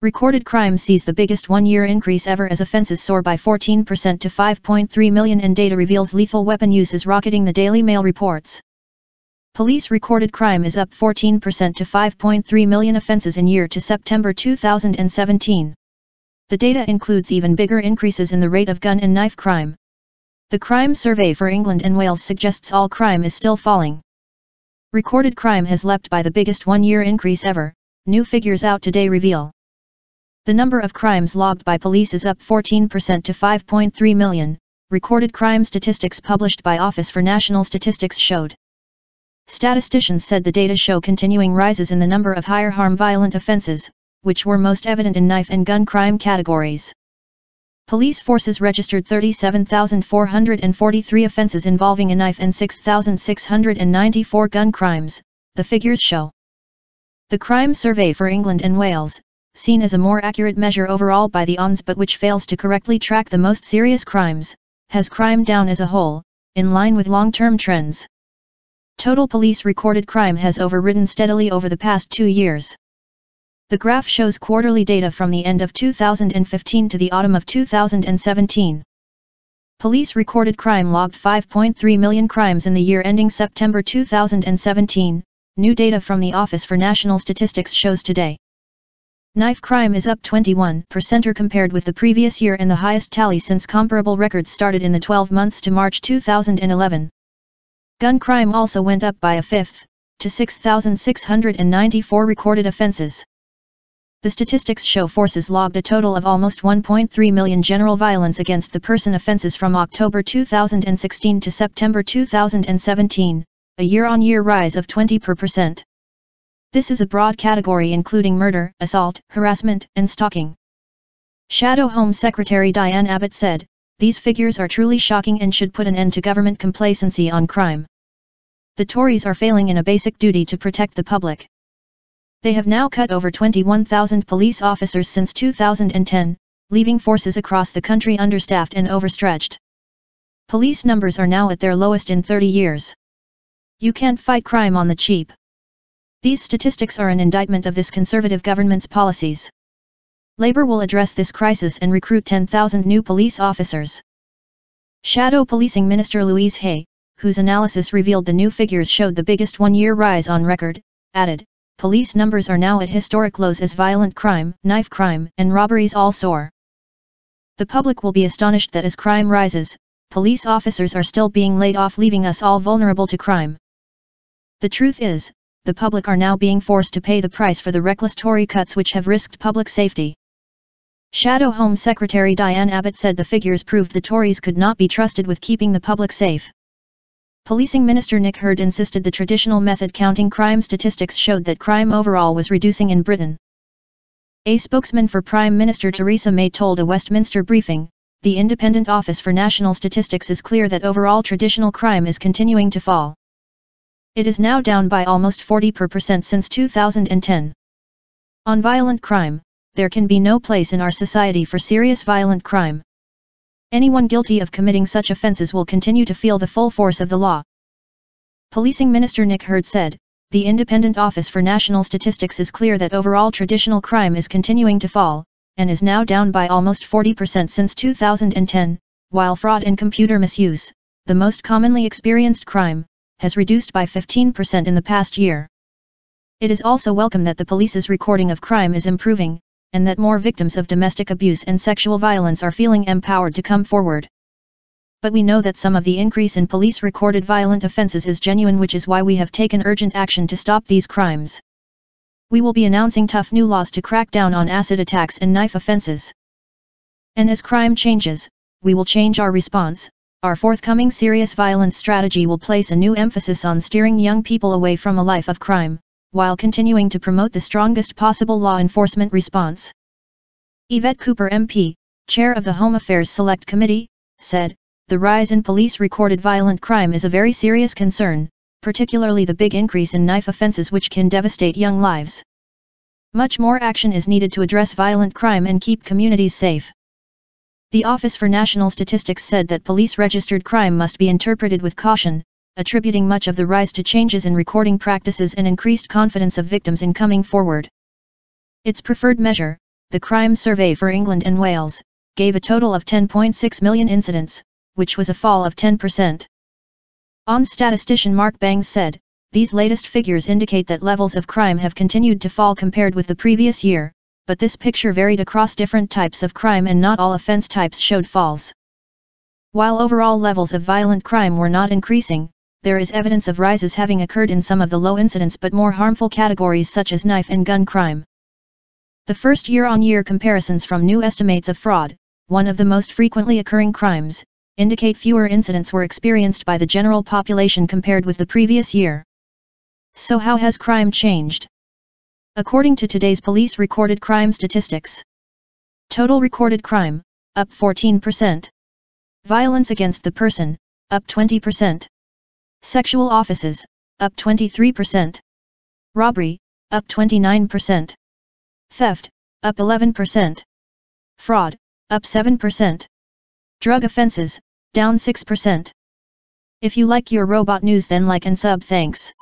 Recorded crime sees the biggest one-year increase ever as offences soar by 14% to 5.3 million and data reveals lethal weapon use is rocketing, the Daily Mail reports. Police recorded crime is up 14% to 5.3 million offences in year to September 2017. The data includes even bigger increases in the rate of gun and knife crime. The crime survey for England and Wales suggests all crime is still falling. Recorded crime has leapt by the biggest one-year increase ever, new figures out today reveal. The number of crimes logged by police is up 14% to 5.3 million, recorded crime statistics published by Office for National Statistics showed. Statisticians said the data show continuing rises in the number of higher harm violent offences, which were most evident in knife and gun crime categories. Police forces registered 37,443 offences involving a knife and 6,694 gun crimes, the figures show. The crime survey for England and Wales, seen as a more accurate measure overall by the ONS but which fails to correctly track the most serious crimes, has crime down as a whole, in line with long-term trends. Total police recorded crime has overridden steadily over the past 2 years. The graph shows quarterly data from the end of 2015 to the autumn of 2017. Police recorded crime logged 5.3 million crimes in the year ending September 2017, new data from the Office for National Statistics shows today. Knife crime is up 21% compared with the previous year and the highest tally since comparable records started in the 12 months to March 2011. Gun crime also went up by a fifth, to 6,694 recorded offences. The statistics show forces logged a total of almost 1.3 million general violence against the person offences from October 2016 to September 2017, a year-on-year rise of 20%. This is a broad category including murder, assault, harassment, and stalking. Shadow Home Secretary Diane Abbott said, "These figures are truly shocking and should put an end to government complacency on crime. The Tories are failing in a basic duty to protect the public. They have now cut over 21,000 police officers since 2010, leaving forces across the country understaffed and overstretched. Police numbers are now at their lowest in 30 years. You can't fight crime on the cheap. These statistics are an indictment of this Conservative government's policies. Labour will address this crisis and recruit 10,000 new police officers." Shadow Policing Minister Louise Hay, whose analysis revealed the new figures showed the biggest one-year rise on record, added, "Police numbers are now at historic lows as violent crime, knife crime, and robberies all soar. The public will be astonished that as crime rises, police officers are still being laid off, leaving us all vulnerable to crime. The truth is, the public are now being forced to pay the price for the reckless Tory cuts which have risked public safety." Shadow Home Secretary Diane Abbott said the figures proved the Tories could not be trusted with keeping the public safe. Policing Minister Nick Hurd insisted the traditional method counting crime statistics showed that crime overall was reducing in Britain. A spokesman for Prime Minister Theresa May told a Westminster briefing, "The Independent Office for National Statistics is clear that overall traditional crime is continuing to fall. It is now down by almost 40% since 2010. On violent crime, there can be no place in our society for serious violent crime. Anyone guilty of committing such offences will continue to feel the full force of the law." Policing Minister Nick Hurd said, "The Independent Office for National Statistics is clear that overall traditional crime is continuing to fall, and is now down by almost 40% since 2010, while fraud and computer misuse, the most commonly experienced crime, has reduced by 15% in the past year. It is also welcome that the police's recording of crime is improving, and that more victims of domestic abuse and sexual violence are feeling empowered to come forward. But we know that some of the increase in police-recorded violent offences is genuine, which is why we have taken urgent action to stop these crimes. We will be announcing tough new laws to crack down on acid attacks and knife offences. And as crime changes, we will change our response. Our forthcoming serious violence strategy will place a new emphasis on steering young people away from a life of crime, while continuing to promote the strongest possible law enforcement response." Yvette Cooper MP, chair of the Home Affairs Select Committee, said, "The rise in police-recorded violent crime is a very serious concern, particularly the big increase in knife offences which can devastate young lives. Much more action is needed to address violent crime and keep communities safe." The Office for National Statistics said that police-registered crime must be interpreted with caution, attributing much of the rise to changes in recording practices and increased confidence of victims in coming forward. Its preferred measure, the crime survey for England and Wales, gave a total of 10.6 million incidents, which was a fall of 10%. ONS statistician Mark Bangs said, "These latest figures indicate that levels of crime have continued to fall compared with the previous year, but this picture varied across different types of crime and not all offence types showed falls. While overall levels of violent crime were not increasing, there is evidence of rises having occurred in some of the low incidence but more harmful categories such as knife and gun crime." The first year-on-year comparisons from new estimates of fraud, one of the most frequently occurring crimes, indicate fewer incidents were experienced by the general population compared with the previous year. So how has crime changed? According to today's police recorded crime statistics. Total recorded crime, up 14%. Violence against the person, up 20%. Sexual offences, up 23%. Robbery, up 29%. Theft, up 11%. Fraud, up 7%. Drug offences, down 6%. If you like your robot news, then like and sub. Thanks.